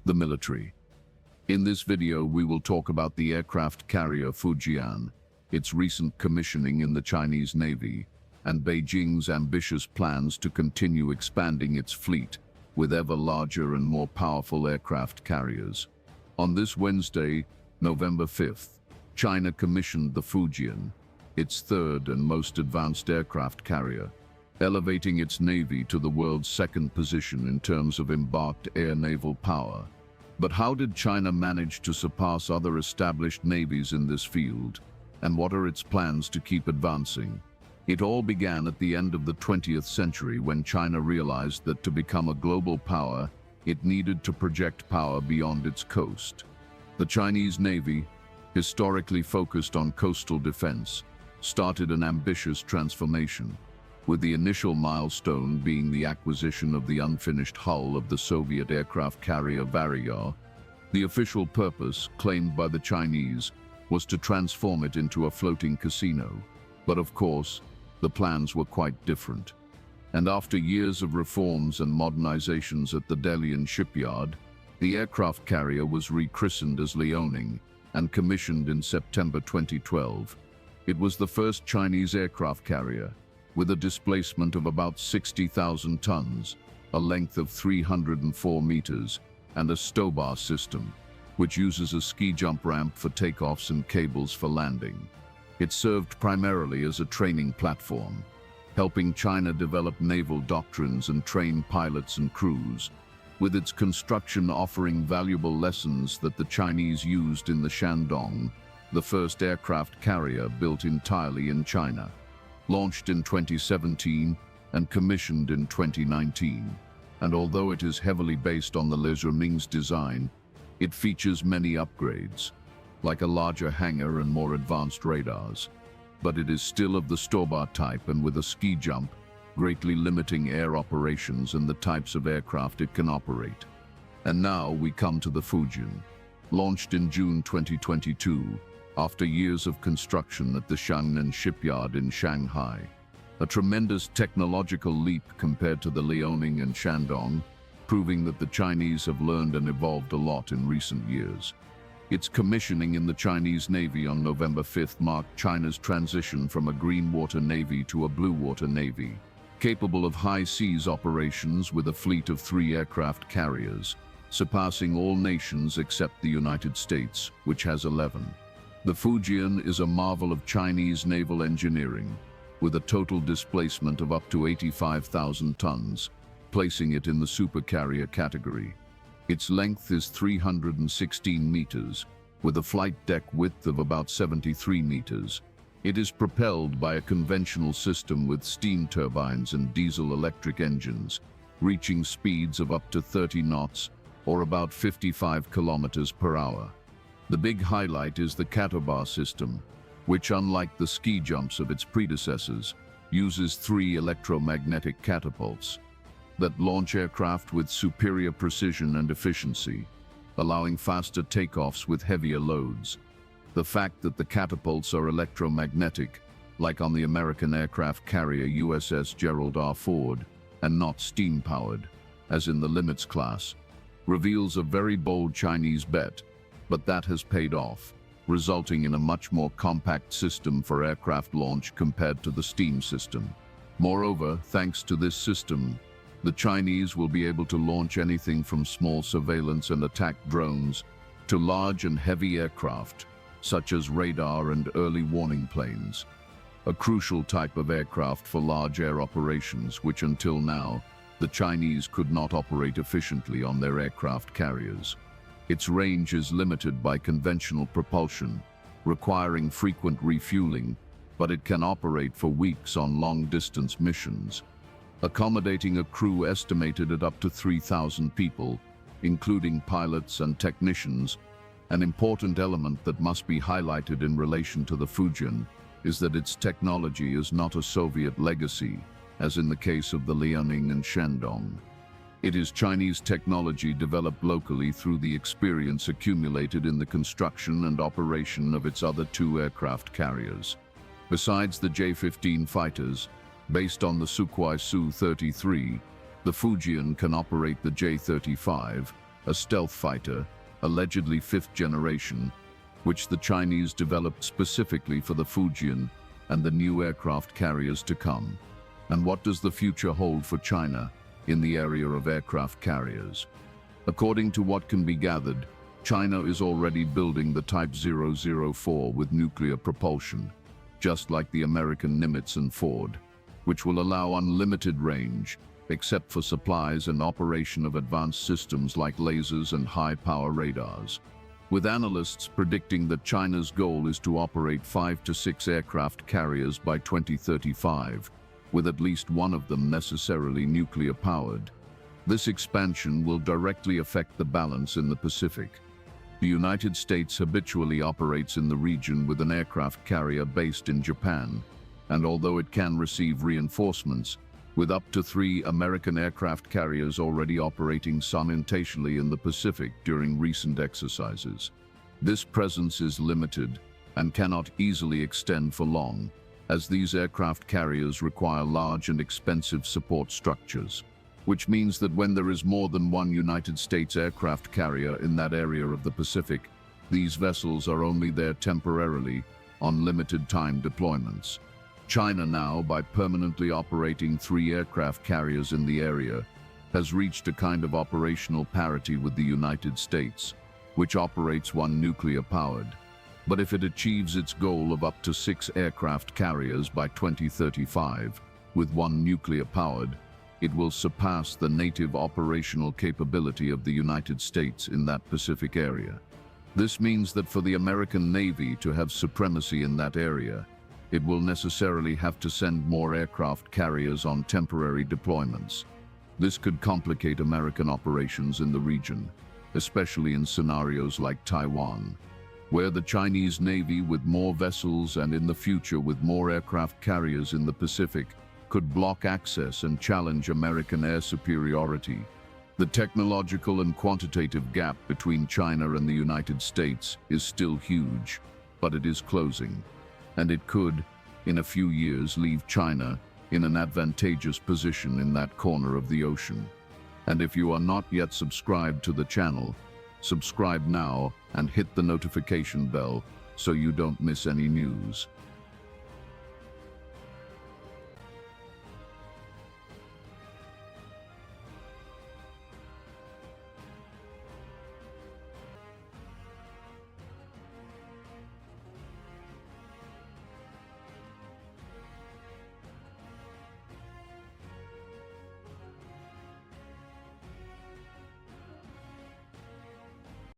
The military. In this video, we will talk about the aircraft carrier Fujian, its recent commissioning in the Chinese Navy, and Beijing's ambitious plans to continue expanding its fleet with ever larger and more powerful aircraft carriers. On this Wednesday, November 5th, China commissioned the Fujian, its third and most advanced aircraft carrier, elevating its navy to the world's second position in terms of embarked air naval power. But how did China manage to surpass other established navies in this field, and what are its plans to keep advancing? It all began at the end of the 20th century when China realized that to become a global power, it needed to project power beyond its coast. The Chinese Navy, historically focused on coastal defense, started an ambitious transformation, with the initial milestone being the acquisition of the unfinished hull of the Soviet aircraft carrier Varya. The official purpose, claimed by the Chinese, was to transform it into a floating casino. But of course, the plans were quite different. And after years of reforms and modernizations at the Dalian shipyard, the aircraft carrier was rechristened as Liaoning and commissioned in September 2012. It was the first Chinese aircraft carrier, with a displacement of about 60,000 tons, a length of 304 meters, and a stowbar system, which uses a ski jump ramp for takeoffs and cables for landing. It served primarily as a training platform, helping China develop naval doctrines and train pilots and crews, with its construction offering valuable lessons that the Chinese used in the Shandong, the first aircraft carrier built entirely in China. Launched in 2017 and commissioned in 2019, and although it is heavily based on the Le Zhiming's design, it features many upgrades, like a larger hangar and more advanced radars. But it is still of the stowbar type and with a ski jump, greatly limiting air operations and the types of aircraft it can operate. And now we come to the Fujian. Launched in June 2022, after years of construction at the Shangnan shipyard in Shanghai. A tremendous technological leap compared to the Liaoning and Shandong, proving that the Chinese have learned and evolved a lot in recent years. Its commissioning in the Chinese Navy on November 5th marked China's transition from a green water navy to a blue water navy, capable of high seas operations with a fleet of 3 aircraft carriers, surpassing all nations except the United States, which has 11. The Fujian is a marvel of Chinese naval engineering, with a total displacement of up to 85,000 tons, placing it in the supercarrier category. Its length is 316 meters, with a flight deck width of about 73 meters. It is propelled by a conventional system with steam turbines and diesel-electric engines, reaching speeds of up to 30 knots, or about 55 kilometers per hour. The big highlight is the catterbar system, which, unlike the ski jumps of its predecessors, uses 3 electromagnetic catapults that launch aircraft with superior precision and efficiency, allowing faster takeoffs with heavier loads. The fact that the catapults are electromagnetic, like on the American aircraft carrier USS Gerald R. Ford, and not steam-powered, as in the Limits class, reveals a very bold Chinese bet, but that has paid off, resulting in a much more compact system for aircraft launch compared to the steam system. Moreover, thanks to this system, the Chinese will be able to launch anything from small surveillance and attack drones to large and heavy aircraft, such as radar and early warning planes, a crucial type of aircraft for large air operations which until now, the Chinese could not operate efficiently on their aircraft carriers. Its range is limited by conventional propulsion, requiring frequent refueling, but it can operate for weeks on long-distance missions, accommodating a crew estimated at up to 3,000 people, including pilots and technicians. An important element that must be highlighted in relation to the Fujian is that its technology is not a Soviet legacy, as in the case of the Liaoning and Shandong. It is Chinese technology developed locally through the experience accumulated in the construction and operation of its other 2 aircraft carriers. Besides the J-15 fighters, based on the Sukhoi Su-33, the Fujian can operate the J-35, a stealth fighter, allegedly fifth generation, which the Chinese developed specifically for the Fujian and the new aircraft carriers to come. And what does the future hold for China in the area of aircraft carriers? According to what can be gathered, China is already building the Type 004 with nuclear propulsion, just like the American Nimitz and Ford, which will allow unlimited range, except for supplies and operation of advanced systems like lasers and high-power radars. With analysts predicting that China's goal is to operate 5 to 6 aircraft carriers by 2035, with at least one of them necessarily nuclear-powered. This expansion will directly affect the balance in the Pacific. The United States habitually operates in the region with an aircraft carrier based in Japan, and although it can receive reinforcements, with up to 3 American aircraft carriers already operating simultaneously in the Pacific during recent exercises. This presence is limited and cannot easily extend for long, as these aircraft carriers require large and expensive support structures, which means that when there is more than one United States aircraft carrier in that area of the Pacific, these vessels are only there temporarily on limited time deployments. China now, by permanently operating 3 aircraft carriers in the area, has reached a kind of operational parity with the United States, which operates 1 nuclear-powered. But if it achieves its goal of up to 6 aircraft carriers by 2035, with 1 nuclear-powered, it will surpass the native operational capability of the United States in that Pacific area. This means that for the American Navy to have supremacy in that area, it will necessarily have to send more aircraft carriers on temporary deployments. This could complicate American operations in the region, especially in scenarios like Taiwan, where the Chinese Navy, with more vessels and in the future with more aircraft carriers in the Pacific, could block access and challenge American air superiority. The technological and quantitative gap between China and the United States is still huge, but it is closing, and it could, in a few years, leave China in an advantageous position in that corner of the ocean. And if you are not yet subscribed to the channel, subscribe now and hit the notification bell so you don't miss any news.